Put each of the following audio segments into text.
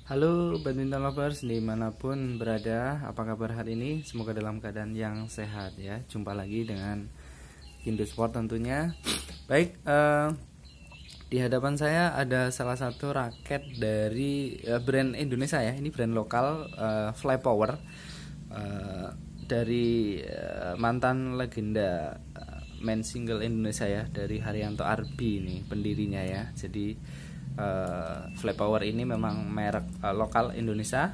Halo badminton lovers dimanapun berada, apa kabar hari ini? Semoga dalam keadaan yang sehat ya. Jumpa lagi dengan Indo Sport tentunya. Baik, di hadapan saya ada salah satu raket dari brand Indonesia ya. Ini brand lokal, Flypower, dari mantan legenda main single Indonesia ya, dari Haryanto Arbi ini pendirinya ya. Jadi Flypower ini memang merek lokal Indonesia.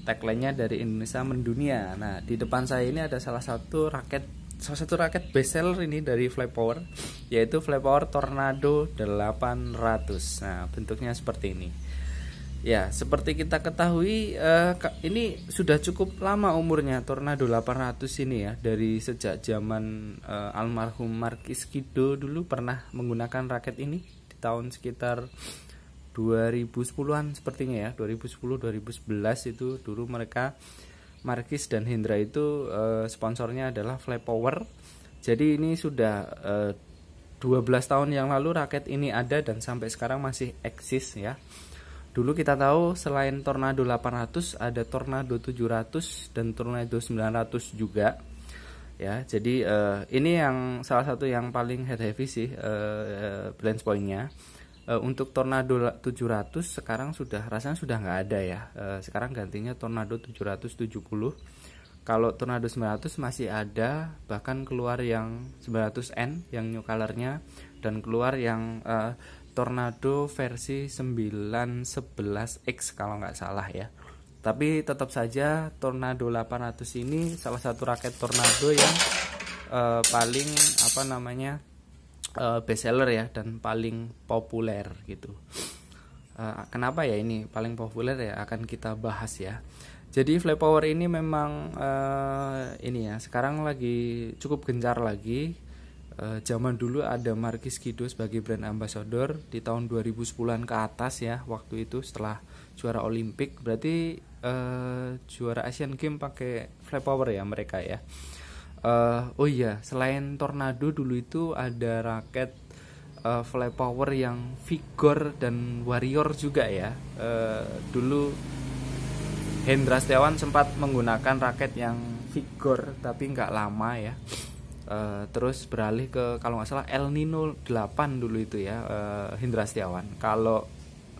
Tagline-nya dari Indonesia mendunia. Nah, di depan saya ini ada salah satu raket best seller ini dari Flypower, yaitu Flypower Tornado 800. Nah, bentuknya seperti ini. Ya, seperti kita ketahui, ini sudah cukup lama umurnya Tornado 800 ini ya. Dari sejak zaman almarhum Marquis Kido dulu pernah menggunakan raket ini tahun sekitar 2010-an sepertinya ya, 2010-2011 itu dulu mereka Marquis dan Hendra itu sponsornya adalah Flypower. Jadi ini sudah 12 tahun yang lalu raket ini ada dan sampai sekarang masih eksis ya. Dulu kita tahu selain Tornado 800 ada Tornado 700 dan Tornado 900 juga. Ya, jadi ini yang salah satu yang paling head heavy sih balance point-nya. Untuk Tornado 700 sekarang rasanya sudah nggak ada ya. Sekarang gantinya Tornado 770. Kalau Tornado 900 masih ada, bahkan keluar yang 900N yang new color-nya, dan keluar yang Tornado versi 911X kalau nggak salah ya. Tapi tetap saja Tornado 800 ini salah satu raket Tornado yang paling best seller ya, dan paling populer gitu. Kenapa ya ini paling populer ya, akan kita bahas ya. Jadi Flypower ini memang ini ya sekarang lagi cukup gencar lagi. Zaman dulu ada Marquis Kido sebagai brand ambassador di tahun 2010-an ke atas ya, waktu itu setelah juara Olimpik, berarti juara Asian Games pakai Flypower ya mereka ya. Oh iya, selain Tornado dulu itu ada raket Flypower yang Vigor dan Warrior juga ya. Dulu Hendra Setiawan sempat menggunakan raket yang Vigor tapi nggak lama ya. Terus beralih ke kalau nggak salah El Nino 8 dulu itu ya, Hendra Setiawan. Kalau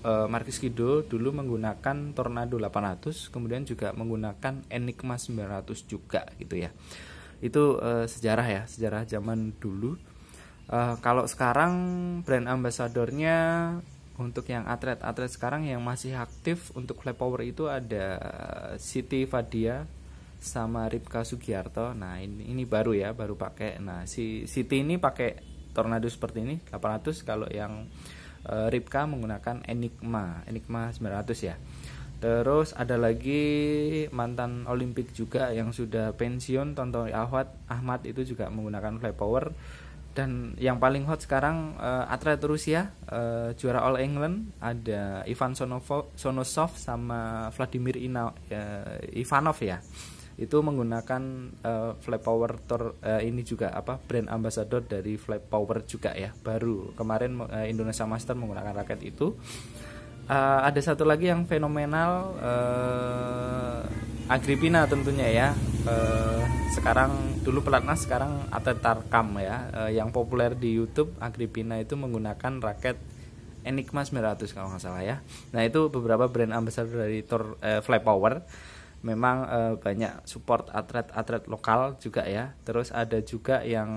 Marquis Kido dulu menggunakan Tornado 800, kemudian juga menggunakan Enigma 900 juga gitu ya. Itu sejarah zaman dulu. Kalau sekarang brand ambassadornya untuk yang atlet-atlet sekarang yang masih aktif untuk Flypower itu ada Siti Fadia sama Ripka Sugiarto. Nah ini baru ya, baru pakai. Nah si Siti ini pakai Tornado seperti ini 800, kalau yang Ripka menggunakan Enigma 900 ya. Terus ada lagi mantan Olimpik juga yang sudah pensiun, Tonton Ahmad itu juga menggunakan Flypower. Dan yang paling hot sekarang atlet Rusia, juara All England, ada Ivan Sonosov sama Vladimir Ivanov ya. Itu menggunakan Flypower ini juga brand ambassador dari Flypower juga ya. Baru kemarin Indonesia Master menggunakan raket itu. Ada satu lagi yang fenomenal, Agripina tentunya ya. Sekarang dulu pelatnas, sekarang atlet Tarkam ya. Yang populer di YouTube Agripina itu menggunakan raket Enigma 900 kalau nggak salah ya. Nah itu beberapa brand ambassador dari Flypower. Memang banyak support atlet-atlet lokal juga ya. Terus ada juga yang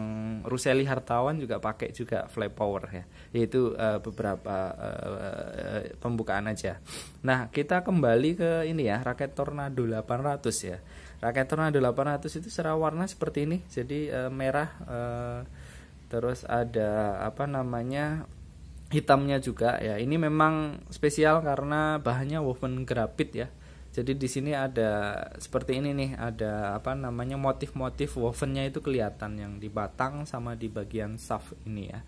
Ruseli Hartawan juga pakai juga Flypower ya. Yaitu beberapa pembukaan aja. Nah kita kembali ke ini ya, raket Tornado 800 ya. Raket Tornado 800 itu secara warna seperti ini. Jadi merah, terus ada hitamnya juga ya. Ini memang spesial karena bahannya woven grafit ya. Jadi di sini ada seperti ini nih, ada motif-motif wovennya itu kelihatan yang di batang sama di bagian shaft ini ya.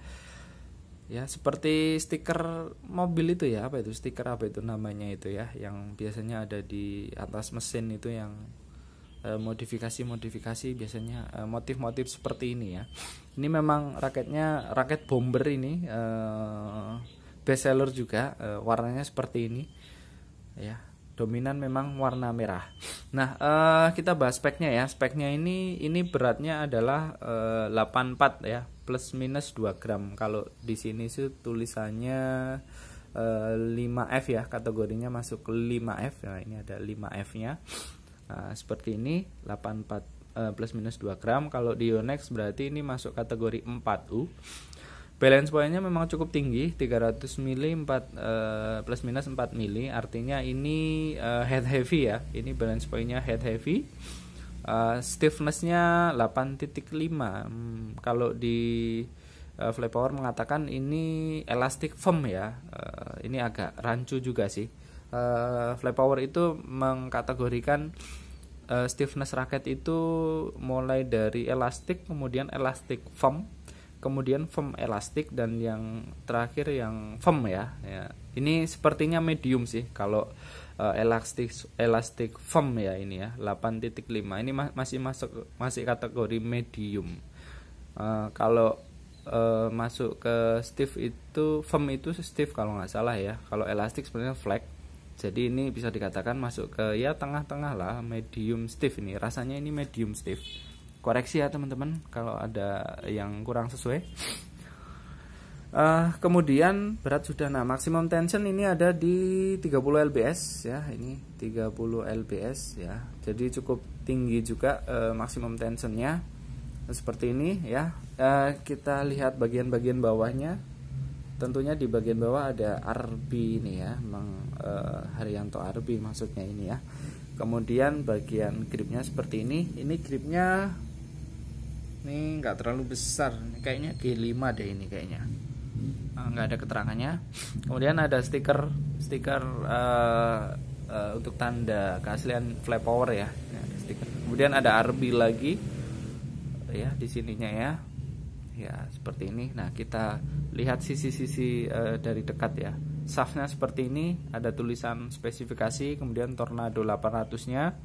Ya seperti stiker mobil itu ya, stiker apa itu namanya itu ya, yang biasanya ada di atas mesin itu, yang modifikasi biasanya motif-motif seperti ini ya. Ini memang raket bomber ini, best seller juga, warnanya seperti ini. ya. Dominan memang warna merah. Nah, kita bahas speknya ya. Speknya ini beratnya adalah 84 ya, plus minus 2 gram. Kalau di sini sih tulisannya 5F ya, kategorinya masuk ke 5F. Nah, ini ada 5F-nya. Nah, seperti ini 84 plus minus 2 gram. Kalau di Yonex berarti ini masuk kategori 4U. Balance point-nya memang cukup tinggi, 300 mili 4 plus minus 4 mili. Artinya ini head heavy ya. Ini balance point-nya head heavy. Stiffness-nya 8.5. Kalau di Flypower mengatakan ini elastic foam ya. Ini agak rancu juga sih. Flypower itu mengkategorikan stiffness raket itu mulai dari elastik, kemudian elastic foam, kemudian foam elastik, dan yang terakhir yang foam ya. Ini sepertinya medium sih kalau elastic foam ya, ini ya 8.5. Ini masih kategori medium. Kalau masuk ke stiff itu, foam itu stiff kalau nggak salah ya. Kalau elastik sebenarnya flat. Jadi ini bisa dikatakan masuk ke ya tengah-tengah lah, medium stiff. Ini rasanya ini medium stiff. Koreksi ya teman-teman kalau ada yang kurang sesuai. Kemudian berat sudah. Nah, maximum tension ini ada di 30 lbs ya. Ini 30 lbs ya. Jadi cukup tinggi juga maximum tensionnya. Seperti ini ya. Kita lihat bagian-bagian bawahnya. Tentunya di bagian bawah ada RB ini ya, Haryanto RB maksudnya ini ya. Kemudian bagian gripnya seperti ini. Ini gripnya ini nggak terlalu besar, kayaknya G5 deh ini kayaknya. Nggak ada keterangannya. Kemudian ada stiker untuk tanda keaslian Flypower ya. Stiker. Kemudian ada RB lagi ya di sininya ya. Ya seperti ini. Nah, kita lihat sisi-sisi dari dekat ya. Shaftnya seperti ini, ada tulisan spesifikasi, kemudian Tornado 800-nya.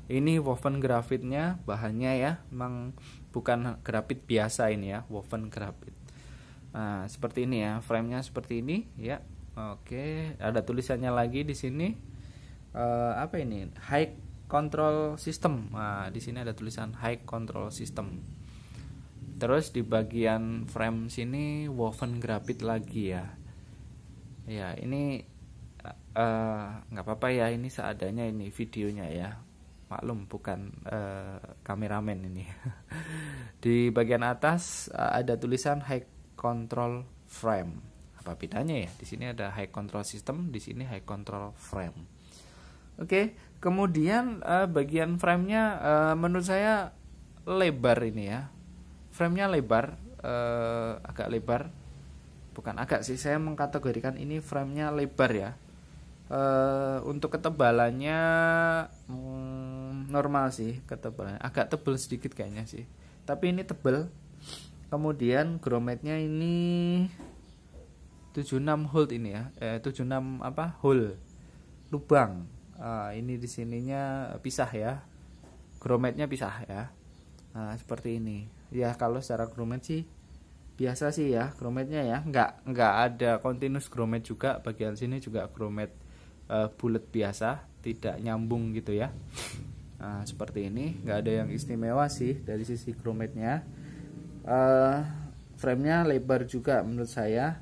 Ini woven grafitnya, bahannya ya, memang bukan grafit biasa ini ya, woven grafit. Nah, seperti ini ya, frame-nya seperti ini ya. Oke, ada tulisannya lagi di sini. Apa ini? High Control System. Nah, di sini ada tulisan High Control System. Terus di bagian frame sini woven grafit lagi ya. Ya ini nggak apa-apa ya, ini seadanya ini videonya ya. Maklum bukan kameramen ini. Di bagian atas ada tulisan High Control Frame. Apa bedanya ya? Di sini ada High Control System, di sini High Control Frame. Oke, kemudian bagian frame-nya menurut saya lebar ini ya. Frame-nya lebar, agak lebar. Bukan agak sih, saya mengkategorikan ini frame-nya lebar ya. Untuk ketebalannya normal sih, ketebalannya agak tebal sedikit kayaknya sih. Tapi ini tebal. Kemudian grommetnya ini 76 hole ini ya. 76 apa? Hole. Lubang. Ini di sininya pisah ya. Grommetnya pisah ya. Nah, seperti ini. Ya kalau secara grommet sih biasa sih ya grommetnya ya, nggak ada continuous grommet juga. Bagian sini juga grommet bulat biasa, tidak nyambung gitu ya. Nah, seperti ini, nggak ada yang istimewa sih dari sisi grommetnya. Frame-nya lebar juga menurut saya.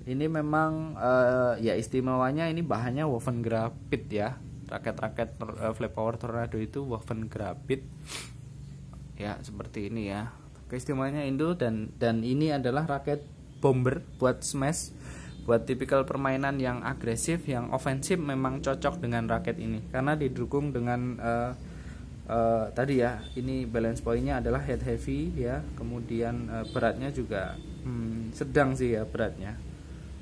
Ini memang ya istimewanya ini bahannya woven grafit ya. Raket-raket Flypower Tornado itu woven grafit. Ya seperti ini ya. Keistimewaannya itu, dan ini adalah raket bomber buat smash, buat tipikal permainan yang agresif, yang ofensif. Memang cocok dengan raket ini karena didukung dengan tadi ya, ini balance point-nya adalah head heavy ya. Kemudian beratnya juga sedang sih ya beratnya.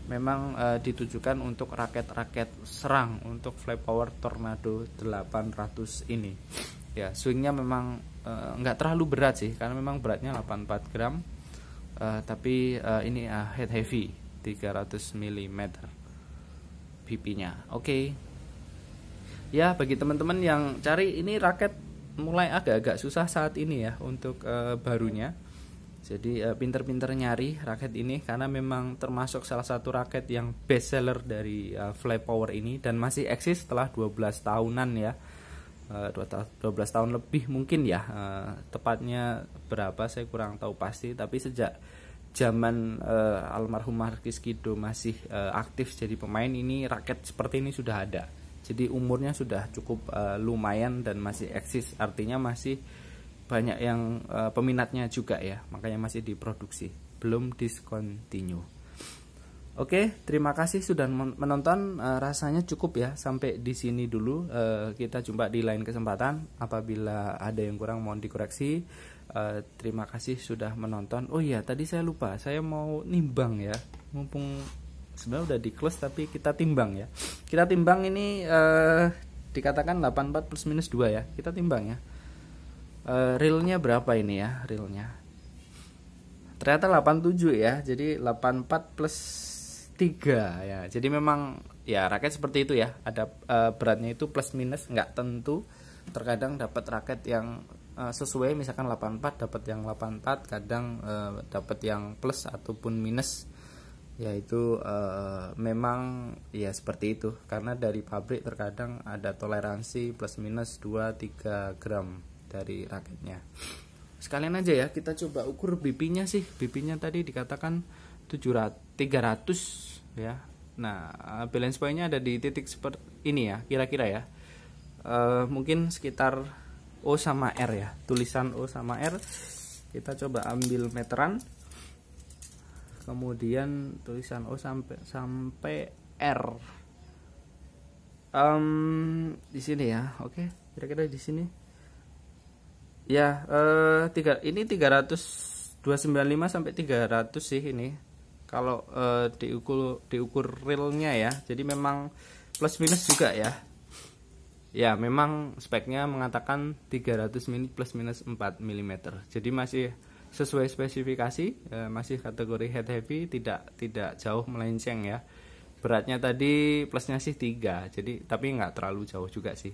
Memang ditujukan untuk raket-raket serang untuk Flypower Tornado 800 ini. Ya, swingnya memang nggak terlalu berat sih, karena memang beratnya 84 gram. Tapi ini head heavy 300 mm BP-nya. Oke. Ya, bagi teman-teman yang cari ini raket mulai agak-agak susah saat ini ya untuk barunya. Jadi pinter-pinter nyari raket ini karena memang termasuk salah satu raket yang best seller dari Flypower ini dan masih eksis setelah 12 tahunan ya. 12 tahun lebih mungkin ya, tepatnya berapa saya kurang tahu pasti, tapi sejak zaman almarhum Markis Kido masih aktif jadi pemain, ini raket seperti ini sudah ada. Jadi umurnya sudah cukup lumayan dan masih eksis, artinya masih banyak yang peminatnya juga ya, makanya masih diproduksi, belum discontinue. Oke, terima kasih sudah menonton. Rasanya cukup ya, sampai di sini dulu. Kita jumpa di lain kesempatan. Apabila ada yang kurang mohon dikoreksi. Terima kasih sudah menonton. Oh iya, tadi saya lupa, saya mau nimbang ya, mumpung sebenarnya udah di close tapi kita timbang ya. Kita timbang ini dikatakan 84 plus minus 2 ya, kita timbang ya. Realnya berapa ini ya, realnya ternyata 87 ya, jadi 84 plus 3 ya. Jadi memang ya raket seperti itu ya, ada beratnya itu plus minus nggak tentu. Terkadang dapat raket yang sesuai, misalkan 84 dapat yang 84, kadang dapat yang plus ataupun minus, yaitu memang ya seperti itu, karena dari pabrik terkadang ada toleransi plus minus 2-3 gram dari raketnya. Sekalian aja ya kita coba ukur BP-nya sih. BP-nya tadi dikatakan 300 ya. Nah, balance point-nya ada di titik seperti ini ya, kira-kira ya. Mungkin sekitar O sama R ya. Tulisan O sama R. Kita coba ambil meteran. Kemudian tulisan O sampai R. Di sini ya. Oke, kira-kira di sini. Ya, ini 295 sampai 300 sih ini. Kalau diukur realnya ya. Jadi memang plus minus juga ya. Ya, memang speknya mengatakan 300 mini plus minus 4 mm. Jadi masih sesuai spesifikasi, masih kategori head heavy, tidak jauh melenceng ya. Beratnya tadi plusnya sih 3. Jadi tapi nggak terlalu jauh juga sih.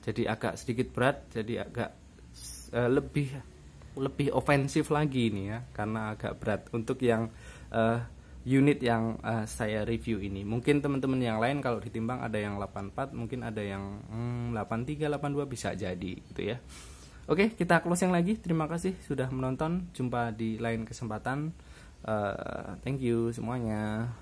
Jadi agak sedikit berat, jadi agak lebih ofensif lagi ini ya, karena agak berat untuk yang unit yang saya review ini. Mungkin teman-teman yang lain kalau ditimbang ada yang 84, mungkin ada yang 83, 82 bisa jadi gitu ya. Oke, kita closing lagi. Terima kasih sudah menonton. Jumpa di lain kesempatan. Thank you semuanya.